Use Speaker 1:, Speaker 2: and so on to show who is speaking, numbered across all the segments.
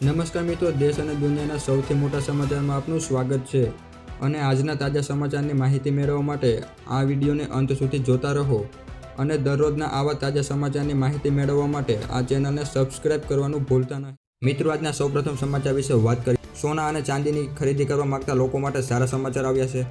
Speaker 1: નમસ્કાર મિત્રો, દેશ અને દુનિયાના સૌથી મોટા સમાચારમાં આપનું સ્વાગત છે અને આજના તાજા સમાચારની માહિતી મેળવવા માટે આ વિડીયોને અંત સુધી જોતા રહો અને દરરોજના આવા તાજા સમાચારની માહિતી મેળવવા માટે આ ચેનલને સબસ્ક્રાઇબ કરવાનું ભૂલતા નહીં. મિત્રો, આજના સૌપ્રથમ સમાચાર વિશે વાત કરીએ. સોના અને ચાંદીની ખરીદી કરવા માંગતા લોકો માટે સારા સમાચાર આવ્યા છે.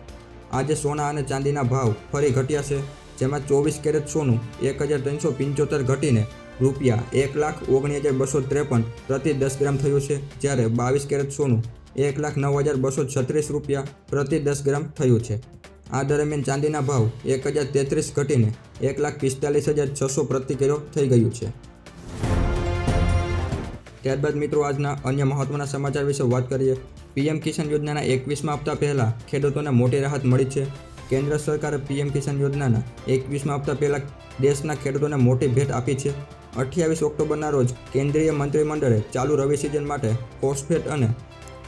Speaker 1: આજે સોના અને ચાંદીના ભાવ ફરી ઘટ્યા છે, જેમાં 24 કેરેટ સોનું 1375 ઘટીને રૂપિયા 1,19,253 પ્રતિ 10 ગ્રામ થયું છે, જ્યારે 22 કેરેટ સોનું 1,09,236 રૂપિયા પ્રતિ 10 ગ્રામ થયું છે. આ દરમિયાન ચાંદીના ભાવ 1,033 ઘટીને 1,45,600 પ્રતિ કિલો થઈ ગયું છે. ત્યારબાદ મિત્રો, આજના અન્ય મહત્વના સમાચાર વિશે વાત કરીએ. પીએમ કિસાન યોજનાના 21મા હપ્તા પહેલાં ખેડૂતોને મોટી રાહત મળી છે. કેન્દ્ર સરકારે પીએમ કિસાન યોજનાના 21મા હપ્તા પહેલાં દેશના ખેડૂતોને મોટી ભેટ આપી છે. 28 ઓક્ટોબરના રોજ કેન્દ્રીય મંત્રીમંડળે ચાલુ રવિ સિઝન માટે ફોસ્ફેટ અને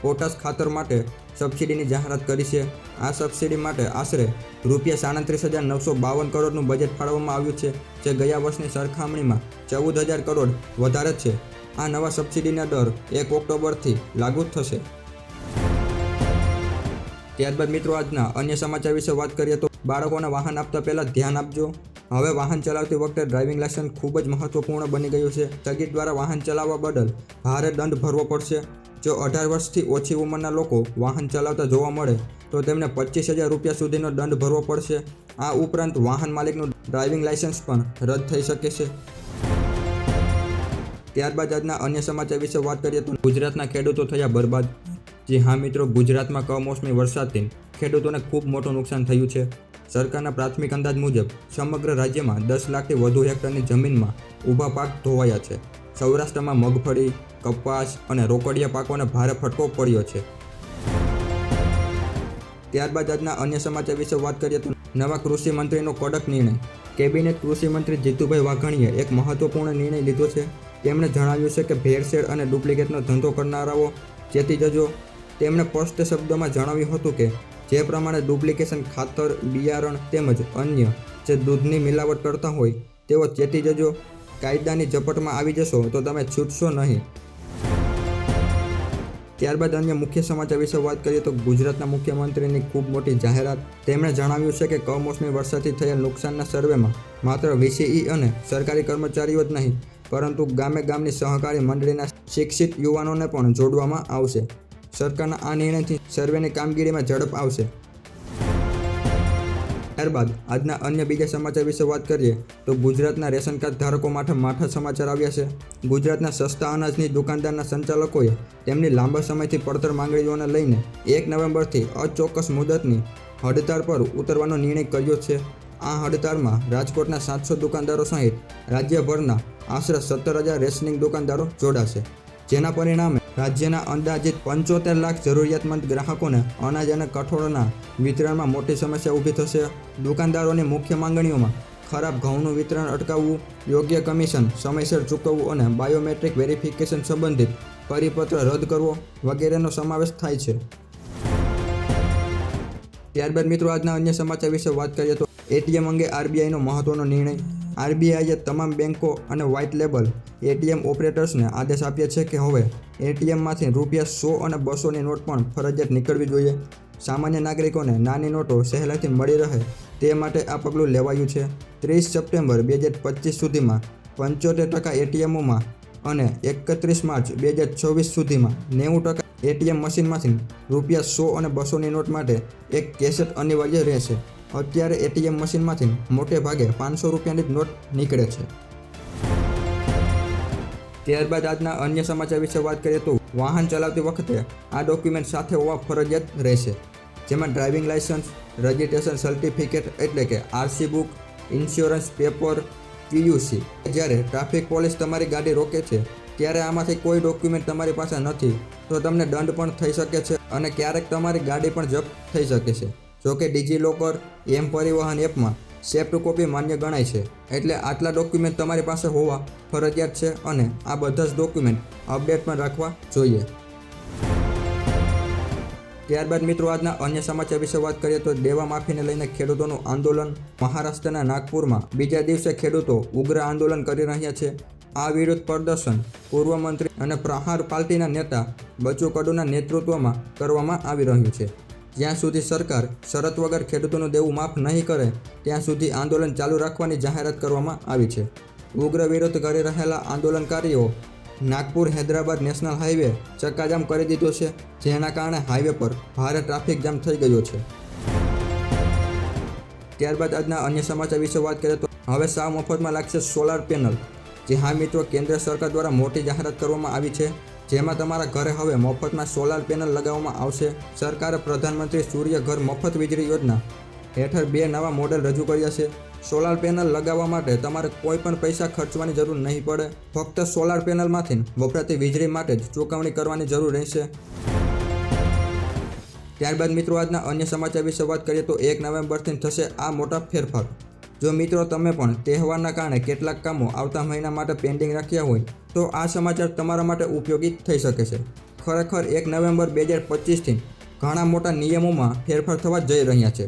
Speaker 1: પોટાશ ખાતર માટે સબસિડીની જાહેરાત કરી છે. આ સબસિડી માટે આશરે ₹37,952 કરોડનું બજેટ ફાળવવામાં આવ્યું છે, જે ગયા વર્ષની સરખામણીમાં 14,000 કરોડ વધારે છે. આ નવા સબસિડીના દર 1 ઓક્ટોબરથી લાગુ થશે. ત્યારબાદ મિત્રો, આજના અન્ય સમાચાર વિશે વાત કરીએ તો બાળકોને વાહન આપતા પહેલાં ધ્યાન આપજો. હવે વાહન ચલાવતી વખતે ડ્રાઇવિંગ લાયસન્સ ખૂબ જ મહત્વપૂર્ણ બની ગયું છે. સ્થગિત દ્વારા વાહન ચલાવવા બદલ ભારે દંડ ભરવો પડશે. જો 18 વર્ષથી ઓછી ઉંમરના લોકો વાહન ચલાવતા જોવા મળે તો તેમને ₹25,000 સુધીનો દંડ ભરવો પડશે. આ ઉપરાંત વાહન માલિકનું ડ્રાઇવિંગ લાયસન્સ પણ રદ થઈ શકે છે. ત્યારબાદ આજના અન્ય સમાચાર વિશે વાત કરીએ તો ગુજરાતના ખેડૂતો થયા બરબાદ. જી હા મિત્રો, ગુજરાતમાં કમોસમી વરસાદથી ખેડૂતોને ખૂબ મોટું નુકસાન થયું છે. સરકારના પ્રાથમિક અંદાજ મુજબ સમગ્ર રાજ્યમાં 10 લાખથી વધુ હેક્ટરની જમીનમાં ઊભા પાક ધોવાયા છે. સૌરાષ્ટ્રમાં મગફળી, કપાસ અને રોકડિયા પાકોને ભારે ફટકો પડ્યો છે. ત્યારબાદ આજના અન્ય સમાચાર વિશે વાત કરીએ તો નવા કૃષિ મંત્રીનો કડક નિર્ણય. કેબિનેટ કૃષિ મંત્રી જીતુભાઈ વાઘાણીએ એક મહત્વપૂર્ણ નિર્ણય લીધો છે. તેમણે જણાવ્યું છે કે ભેળસેળ અને ડુપ્લિકેટનો ધંધો કરનારાઓ ચેતી જજો. તેમણે સ્પષ્ટ શબ્દોમાં જણાવ્યું હતું કે જે પ્રમાણે ડુપ્લિકેશન ખાતર, બિયારણ તેમજ અન્ય જે દૂધની મિલાવટ કરતા હોય તેઓ ચેતી જજો. કાયદાની ઝપટમાં આવી જશો તો તમે છૂટશો નહીં. ત્યારબાદ અન્ય મુખ્ય સમાચાર વિશે વાત કરીએ તો ગુજરાતના મુખ્યમંત્રીની ખૂબ મોટી જાહેરાત. તેમણે જણાવ્યું છે કે કમોસમી વરસાદથી થયેલ નુકસાનના સર્વેમાં માત્ર વીસીઈ અને સરકારી કર્મચારીઓ જ નહીં, પરંતુ ગામની સહકારી મંડળીના શિક્ષિત યુવાનોને પણ જોડવામાં આવશે. સરકારના આ નિર્ણયથી સર્વેની કામગીરીમાં ઝડપ આવશે. ત્યારબાદ આજના અન્ય બીજા સમાચાર વિશે વાત કરીએ તો ગુજરાતના રેશન કાર્ડ ધારકો માટે માઠા સમાચાર આવ્યા છે. ગુજરાતના સસ્તા અનાજની દુકાનદારના સંચાલકોએ તેમની લાંબા સમયથી પડતર માંગણીઓને લઈને 1 નવેમ્બરથી અચોક્કસ મુદતની હડતાળ પર ઉતરવાનો નિર્ણય કર્યો છે. આ હડતાળમાં રાજકોટના 700 દુકાનદારો સહિત રાજ્યભરના આશરે 17,000 રેશનિંગ દુકાનદારો જોડાશે. જેના પરિણામે રાજ્યના અંદાજિત 75 લાખ જરૂરિયાતમંદ ગ્રાહકોને અનાજ અને કઠોળના વિતરણમાં મોટી સમસ્યા ઊભી થશે. દુકાનદારોની મુખ્ય માંગણીઓમાં ખરાબ ઘઉંનું વિતરણ અટકાવવું, યોગ્ય કમિશન સમયસર ચૂકવવું અને બાયોમેટ્રિક વેરિફિકેશન સંબંધિત પરિપત્ર રદ કરવો વગેરેનો સમાવેશ થાય છે. ત્યારબાદ મિત્રો, આજના અન્ય સમાચાર વિશે વાત કરીએ તો એટીએમ અંગે આરબીઆઈનો મહત્વનો નિર્ણય. આરબીઆઈએ તમામ બેન્કો અને વ્હાઇટ લેબલ એટીએમ ઓપરેટર્સને આદેશ આપ્યા છે કે હવે એટીએમમાંથી ₹100 અને 200ની નોટ પણ ફરજિયાત નીકળવી જોઈએ. સામાન્ય નાગરિકોને નાની નોટો સહેલાઈથી મળી રહે તે માટે આ પગલું લેવાયું છે. 30 સપ્ટેમ્બર 2025 સુધીમાં 75% એટીએમોમાં અને 31 માર્ચ 2026 સુધીમાં 90% એટીએમ મશીનમાંથી ₹100 અને 200ની નોટ માટે એક કેસેટ અનિવાર્ય રહેશે. અત્યારે એટીએમ મશીનમાંથી મોટે ભાગે ₹500ની જ નોટ નીકળે છે. ત્યારબાદ આજના અન્ય સમાચાર વિશે વાત કરીએ તો વાહન ચલાવતી વખતે આ ડોક્યુમેન્ટ સાથે હોવા ફરજિયાત રહેશે, જેમાં ડ્રાઇવિંગ લાયસન્સ, રજિસ્ટ્રેશન સર્ટિફિકેટ એટલે કે RC book, insurance paper, PUC. જ્યારે ટ્રાફિક પોલીસ તમારી ગાડી રોકે છે ત્યારે આમાંથી કોઈ ડોક્યુમેન્ટ તમારી પાસે નથી તો તમને દંડ પણ થઈ શકે છે અને ક્યારેક તમારી ગાડી પણ જપ્ત થઈ શકે છે. જોકે ડિજીલોકર, એમ પરિવહન એપમાં સેફ્ટ કોપી માન્ય ગણાય છે, એટલે આટલા ડોક્યુમેન્ટ તમારી પાસે હોવા ફરજિયાત છે અને આ બધા જ ડોક્યુમેન્ટ અપડેટ પણ રાખવા જોઈએ. ત્યારબાદ મિત્રો, આજના અન્ય સમાચાર વિશે વાત કરીએ તો દેવા માફીને લઈને ખેડૂતોનું આંદોલન. મહારાષ્ટ્રના નાગપુરમાં બીજા દિવસે ખેડૂતો ઉગ્ર આંદોલન કરી રહ્યા છે. આ વિરોધ પ્રદર્શન પૂર્વ મંત્રી અને પ્રહાર પાર્ટીના નેતા બચુ કડુના નેતૃત્વમાં કરવામાં આવી રહ્યું છે. જ્યાં સુધી સરકાર શરત વગર ખેડૂતોનું દેવું માફ નહીં કરે ત્યાં સુધી આંદોલન ચાલુ રાખવાની જાહેરાત કરવામાં આવી છે. ઉગ્ર વિરોધ કરી રહેલા આંદોલનકારીઓ નાગપુર હૈદરાબાદ નેશનલ હાઈવે ચક્કાજામ કરી દીધો છે, જેના કારણે હાઈવે પર ભારે ટ્રાફિક જામ થઈ ગયો છે. ત્યારબાદ આજના અન્ય સમાચાર વિશે વાત કરીએ તો હવે સાવ મફતમાં લાગશે સોલાર પેનલ. જે હા મિત્રો, કેન્દ્ર સરકાર દ્વારા મોટી જાહેરાત કરવામાં આવી છે, જેમાં તમારા ઘરે હવે મફતમાં સોલાર પેનલ લગાવવામાં આવશે. સરકારે પ્રધાનમંત્રી સૂર્ય ઘર મફત વીજળી યોજના હેઠળ 2 નવા મોડેલ રજૂ કર્યા છે. સોલાર પેનલ લગાવવા માટે તમારે કોઈ પણ પૈસા ખર્ચવાની જરૂર નહીં પડે. ફક્ત સોલાર પેનલમાંથી વપરાતી વીજળી માટે જ ચૂકવણી કરવાની જરૂર રહેશે. ત્યારબાદ મિત્રો આજના અન્ય સમાચાર વિશે વાત કરીએ તો 1 નવેમ્બરથી થશે આ મોટા ફેરફાર. જો મિત્રો તમે પણ તહેવારના કારણે કેટલાક કામો આવતા મહિના માટે પેન્ડિંગ રાખ્યા હોય તો આ સમાચાર તમારા માટે ઉપયોગી થઈ શકે છે. ખરેખર 1 નવેમ્બર 2025થી ઘણા મોટા નિયમોમાં ફેરફાર થવા જઈ રહ્યા છે.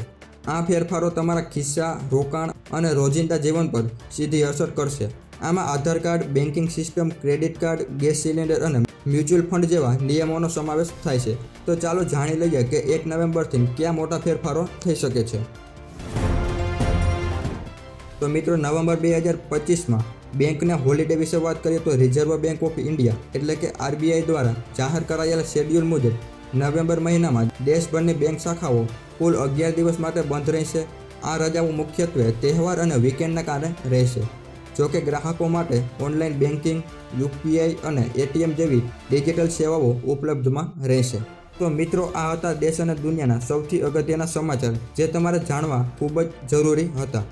Speaker 1: આ ફેરફારો તમારા ખિસ્સા, રોકાણ અને રોજિંદા જીવન પર સીધી અસર કરશે. આમાં Aadhaar card, banking system, credit card, gas cylinder અને મ્યુચ્યુઅલ ફંડ જેવા નિયમોનો સમાવેશ થાય છે. તો ચાલો જાણી લઈએ કે 1 નવેમ્બરથી કયા મોટા ફેરફારો થઈ શકે છે. તો મિત્રો નવેમ્બર 2025માં બેંકના હોલિડે વિશે વાત કરીએ તો રિઝર્વ બેંક ઓફ ઇન્ડિયા એટલે કે RBI દ્વારા જાહેર કરાયેલા શેડ્યુલ મુજબ નવેમ્બર મહિનામાં દેશભરની બેંક શાખાઓ કુલ 11 દિવસ માટે બંધ રહેશે. આ રજાઓ મુખ્યત્વે તહેવાર અને વીકેન્ડના કારણે રહેશે. જોકે ગ્રાહકો માટે ઓનલાઈન બેન્કિંગ, UPI અને ATM જેવી ડિજિટલ સેવાઓ ઉપલબ્ધમાં રહેશે. તો મિત્રો આ હતા દેશ અને દુનિયાના સૌથી અગત્યના સમાચાર જે તમારે જાણવા ખૂબ જ જરૂરી હતા.